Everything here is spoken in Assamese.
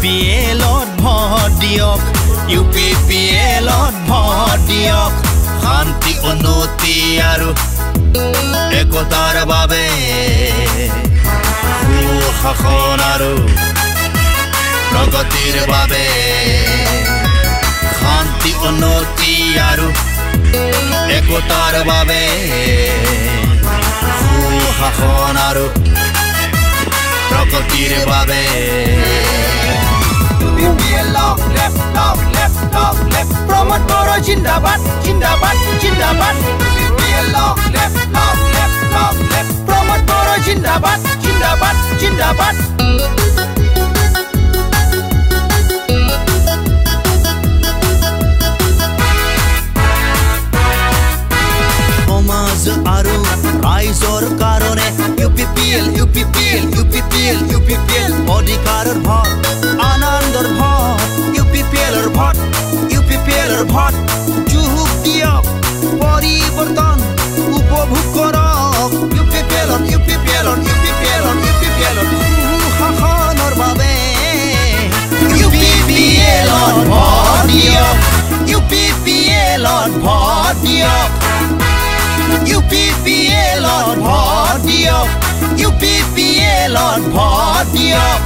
UPPLত ভোট দিয়ক UPPLত ভোট দিয়ক শান্তি উন্নতি আৰু একতাৰ বাবে সুশাসন আৰু প্ৰগতিৰ বাবে শান্তি উন্নতি আৰু একতাৰ বাবে সুশাসন আৰু প্ৰগতিৰ বাবে left Pramod Bora Jindabad Jindabad Jindabad left Pramod Bora Jindabad Jindabad Jindabad Homaz aru raizor karone UPPL odhikarar bhot anandor bhot UPPL bhot vote যুগ দিয়ক পরিবর্তন উপভোগ কৰক UPPL শাসনৰ বাবে UPPL ভোট দিয়ক UPPL ভোট দিয়ক UPPL ভোট দিয়ক UPPL ভোট দিয়ক